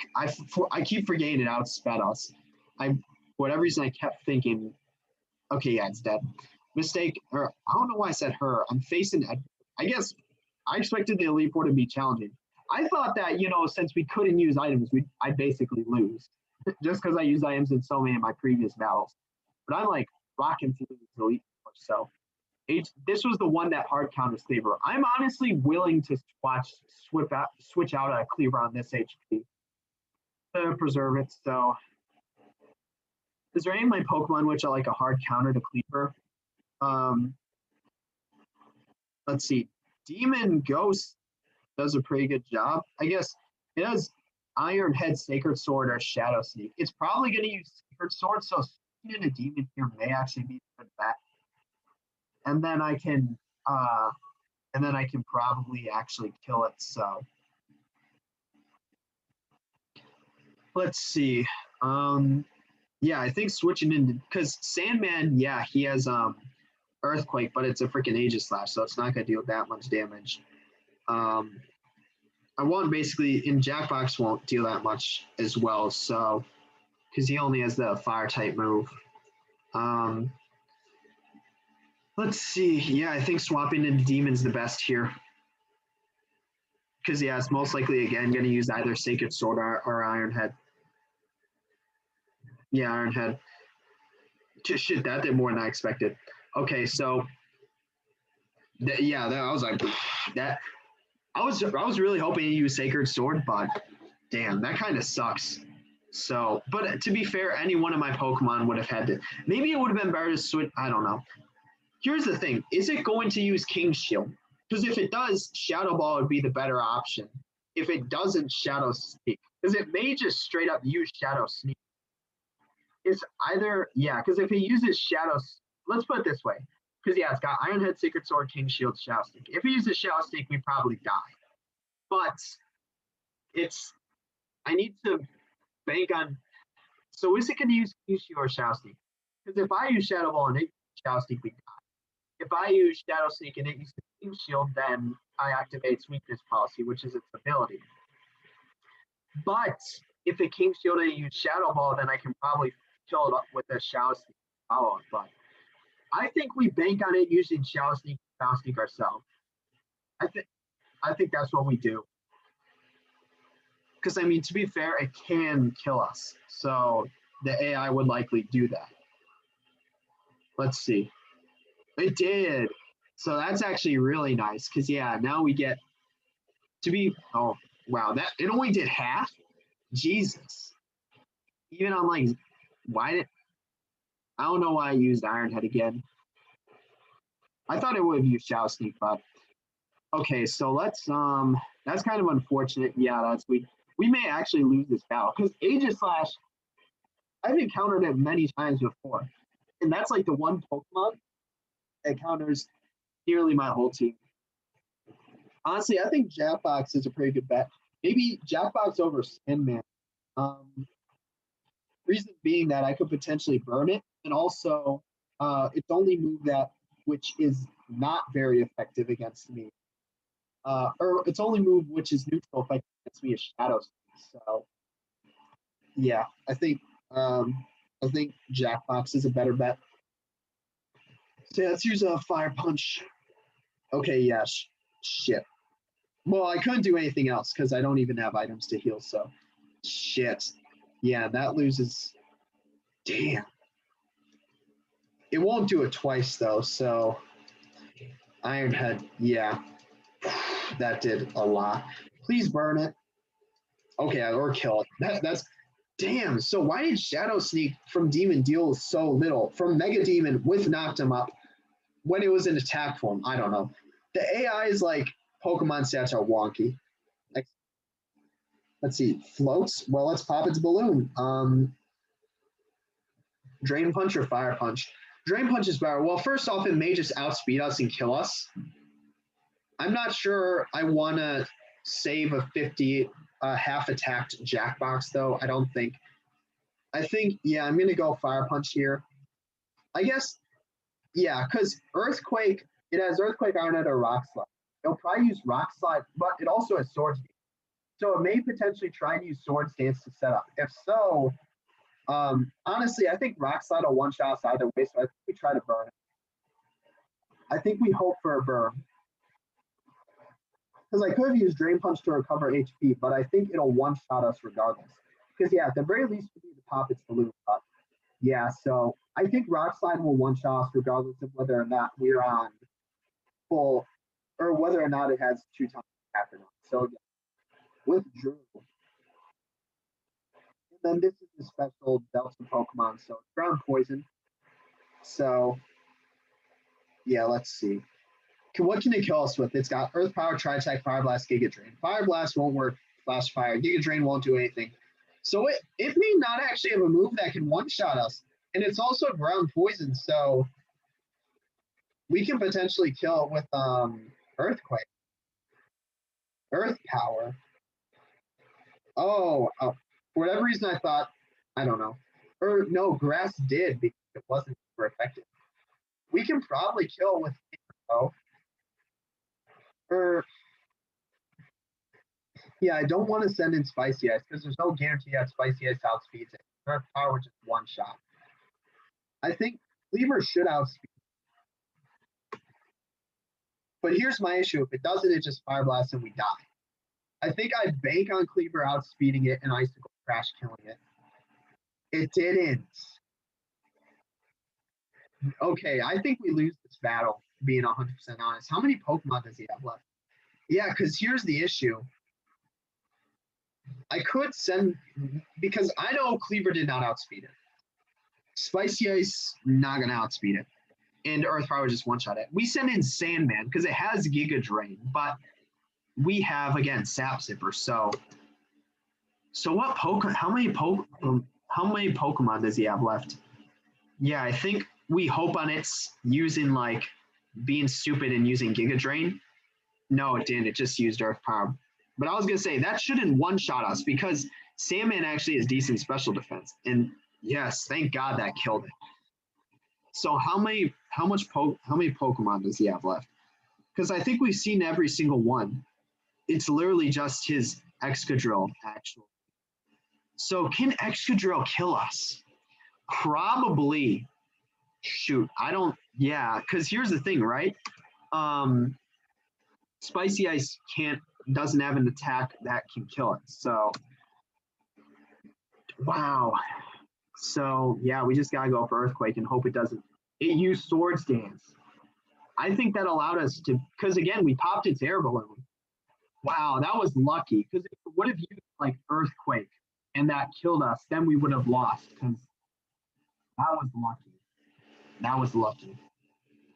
keep forgetting it outsped us. For whatever reason, I kept thinking, okay, yeah, it's dead. Mistake, or I don't know why I said her. I'm facing, I guess I expected the Elite Four to be challenging. I thought that, since we couldn't use items, I'd basically lose just because I used items in so many of my previous battles. But I'm like rocking through the Elite Four. So this was the one that hard counters Cleaver. I'm honestly willing to switch out a Cleaver on this HP to preserve it. So, is there any of my Pokemon which are like a hard counter to Cleaver? Let's see. Demon Ghost does a pretty good job. I guess it has Iron Head, Sacred Sword, or Shadow Sneak. It's probably going to use Sacred Sword, so switching in a Demon here may actually be a good bet. And then I can probably actually kill it. So let's see. Yeah, I think switching in because Sandman, yeah, he has Earthquake, but it's a freaking Aegislash, so it's not gonna deal that much damage. I want basically in Jackbox won't deal that much as well, so because he only has the fire type move. Let's see. Yeah, I think swapping into Demon's the best here. Because, yeah, it's most likely, again, going to use either Sacred Sword or Iron Head. Yeah, Iron Head. Shit, that did more than I expected. Okay, so, I was like, that. I was really hoping to use Sacred Sword, but damn, that kind of sucks. So, but to be fair, any one of my Pokemon would have had to. Maybe it would have been better to switch. I don't know. Here's the thing. Is it going to use King's Shield? Because if it does, Shadow Ball would be the better option. If it doesn't, Shadow Sneak. Because it may just straight up use Shadow Sneak. It's either, yeah, because if it uses Shadow, let's put it this way. Because, yeah, it's got Iron Head, Sacred Sword, King's Shield, Shadow Sneak. If it uses Shadow Sneak, we probably die. But I need to bank on, so is it going to use King's Shield or Shadow Sneak? Because if I use Shadow Ball and it uses Shadow Sneak, we die. If I use Shadow Sneak and it uses Team Shield, then I activate its weakness policy, which is its ability. But if it King Shield and it uses Shadow Ball, then I can probably kill it up with a Shadow Sneak follow-up. But I think we bank on it using Shadow Sneak ourselves. I think that's what we do. Because, I mean, to be fair, it can kill us. So the AI would likely do that. Let's see. It did. So that's actually really nice because, yeah, now we get to be, oh, wow, that it only did half? Jesus. Even on like, I don't know why I used Iron Head again. I thought it would have used Shadow Sneak, but okay, so let's, that's kind of unfortunate. Yeah, we may actually lose this battle because Aegislash, I've encountered it many times before. And that's like the one Pokemon that counters nearly my whole team. Honestly, I think Jackbox is a pretty good bet. Maybe Jackbox over Sandman. Reason being that I could potentially burn it, and also its only move which is not very effective against me, or its only move which is neutral effective against me is Shadow Sneak. So, yeah, I think Jackbox is a better bet. So yeah, let's use a Fire Punch. Okay, yeah, shit. Well, I couldn't do anything else because I don't even have items to heal, so shit. Yeah, that loses. Damn. It won't do it twice, though, so Iron Head, yeah. That did a lot. Please burn it. Okay, or kill it. That's damn. So why did Shadow Sneak from Demon deal so little? From Mega Demon with knocked him up when it was in attack form. I don't know. The AI's like Pokemon stats are wonky. Let's see. Floats. Well, let's pop its balloon. Drain Punch or Fire Punch? Drain Punch is better. Well, first off, it may just outspeed us and kill us. I'm not sure I want to save a 50 half attacked Jackbox though. I don't think. I think, yeah, I'm going to go Fire Punch here. I guess, yeah, because Earthquake, it has Earthquake on it or Rock Slide. It'll probably use Rock Slide, but it also has Sword Dance. So it may potentially try and use Sword Dance to set up. If so, honestly, I think Rock Slide will one-shot us either way, so I think we try to burn it. I think we hope for a burn. Because I could have used Drain Punch to recover HP, but I think it'll one-shot us regardless. Because, yeah, at the very least, we need to pop its balloon cut. Yeah, so I think Rock Slide will one-shot us regardless of whether or not we're on full, or whether or not it has 2 times attack or not. So, yeah, withdrew. And then this is the special Delta Pokemon, so it's ground poison. So, yeah, let's see. What can it kill us with? It's got Earth Power, Tri-Attack, Fire Blast, Giga Drain. Fire Blast won't work, Flash Fire. Giga Drain won't do anything. So it may not actually have a move that can one-shot us. And it's also ground poison, so we can potentially kill it with Earthquake. Earth Power. Oh, for whatever reason I thought, I don't know. Or no, Grass did because it wasn't super effective. We can probably kill with though. Or yeah, I don't want to send in Spicy Ice because there's no guarantee that Spicy Ice outspeeds it. Earth Power just one shot. I think Cleaver should outspeed. But here's my issue. If it doesn't, it just Fire Blast and we die. I think I bank on Cleaver outspeeding it and Icicle Crash killing it. It didn't. Okay, I think we lose this battle, being 100% honest. How many Pokemon does he have left? Yeah, because here's the issue. I could send, because I know Cleaver did not outspeed it. Spicy Ice, not going to outspeed it. And Earth Power just one-shot it. We send in Sandman because it has Giga Drain, but we have, again, Sap Zipper. So what Pokemon, how many Pokemon does he have left? Yeah, I think we hope on it's using, like, being stupid and using Giga Drain. No, it didn't. It just used Earth Power. But I was going to say, that shouldn't one-shot us because Sandman actually has decent special defense. And, yes, thank God that killed it. So how many Pokemon does he have left? Because I think we've seen every single one. It's literally just his Excadrill, actually. So can Excadrill kill us? Probably. Shoot, I don't. Yeah, because here's the thing, right? Spicy Ice doesn't have an attack that can kill it. So, wow. So yeah, we just gotta go for Earthquake and hope it doesn't. It used Swords Dance. I think that allowed us to, because again, we popped its air balloon. Wow, that was lucky. Because if it would have used like Earthquake and that killed us, then we would have lost. Because that was lucky. That was lucky.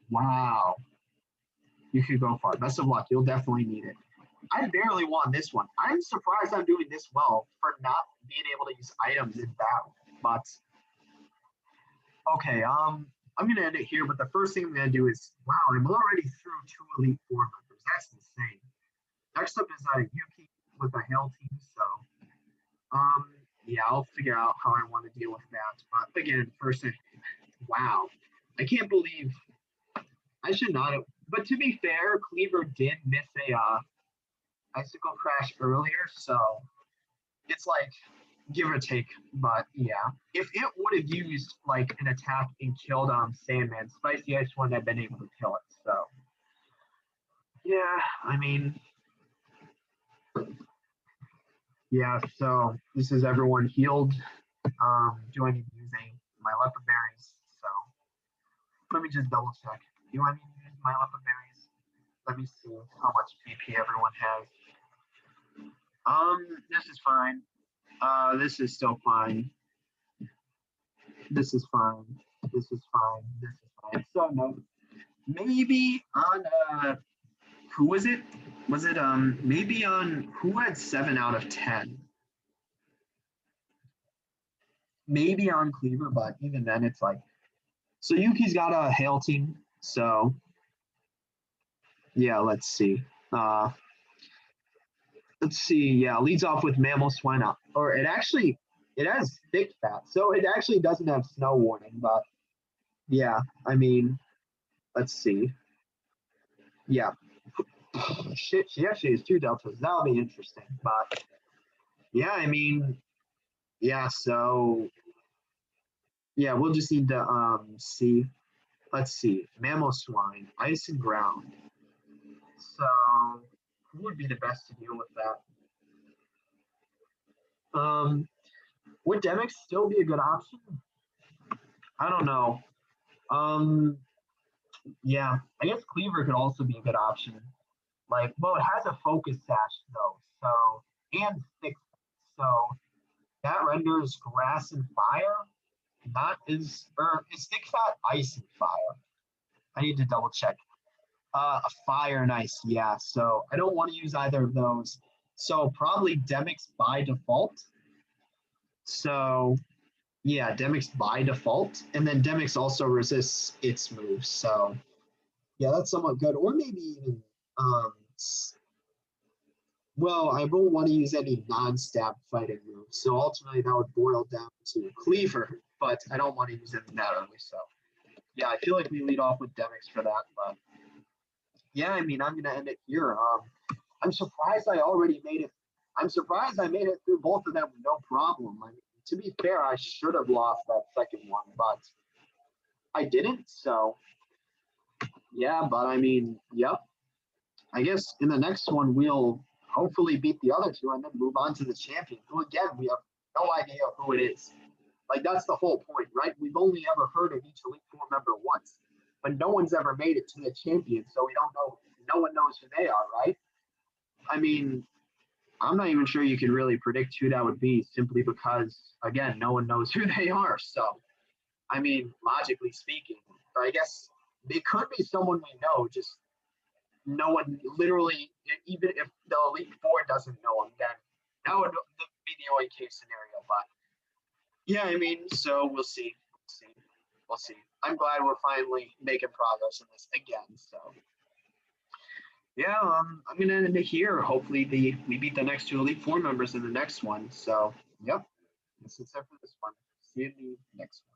Wow. You could go far. Best of luck. You'll definitely need it. I barely won this one. I'm surprised I'm doing this well for not being able to use items in battle. But okay, I'm gonna end it here. But the first thing I'm gonna do is, wow, I'm already through 2 Elite Four members. That's insane. Next up is Yuki with a Hail team. So, yeah, I'll figure out how I want to deal with that. But again, first, wow, I can't believe I should not have. But to be fair, Cleaver did miss a Icicle Crash earlier, so it's like give or take. But yeah, if it would have used like an attack and killed Sandman, Spicy Ice wouldn't have been able to kill it. So yeah, I mean, yeah. So this is everyone healed. Do I need to use my leopard berries? So let me just double check. Do I need to use my leopard berries? Let me see how much PP everyone has. This is fine. This is still fine. This is fine. This is fine. This is fine. So no, maybe on who was it? Was it maybe on who had 7 out of 10? Maybe on Cleaver, but even then it's like, so Yuki's got a Hail team. So yeah, let's see. let's see. Yeah, leads off with mammal swine up, or it has thick fat, so it actually doesn't have snow warning. But yeah, I mean, let's see. Yeah, shit, she actually has two deltas. That'll be interesting. But yeah, I mean, yeah. So yeah, we'll just need to see. Let's see. Mammal swine, ice and ground. So who would be the best to deal with that? Would Demix still be a good option? I don't know. Um, yeah, I guess Cleaver could also be a good option. Like, well, it has a focus sash though, so and thick, so that renders grass and fire. Not is or is thick fat ice and fire? I need to double check. A fire and ice, yeah. So I don't want to use either of those. So probably Demix by default. So yeah, Demix by default, and then Demix also resists its moves. So yeah, that's somewhat good. Or maybe even um, well, I won't want to use any non-stab fighting moves. So ultimately, that would boil down to Cleaver, but I don't want to use it that early. So yeah, I feel like we lead off with Demix for that. But yeah, I mean, I'm gonna end it here. I'm surprised I already made it. I'm surprised I made it through both of them with no problem. I mean, to be fair, I should have lost that second one, but I didn't. So yeah, but I mean, yep. I guess in the next one we'll hopefully beat the other two and then move on to the champion, who again we have no idea who it is. Like that's the whole point, right? We've only ever heard of each Elite Four member once, but no one's ever made it to the champion, so we don't know. No one knows who they are, right? I mean, I'm not even sure you can really predict who that would be, simply because again, no one knows who they are. So, I mean, logically speaking, or I guess it could be someone we know, just no one literally, even if the Elite Four doesn't know him, then that would be the only case scenario. But yeah, I mean, so we'll see. We'll see. We'll see. I'm glad we're finally making progress in this again. So yeah, I'm gonna end it here. Hopefully, we beat the next two Elite Four members in the next one. So yep, this is it for this one. See you in the next one.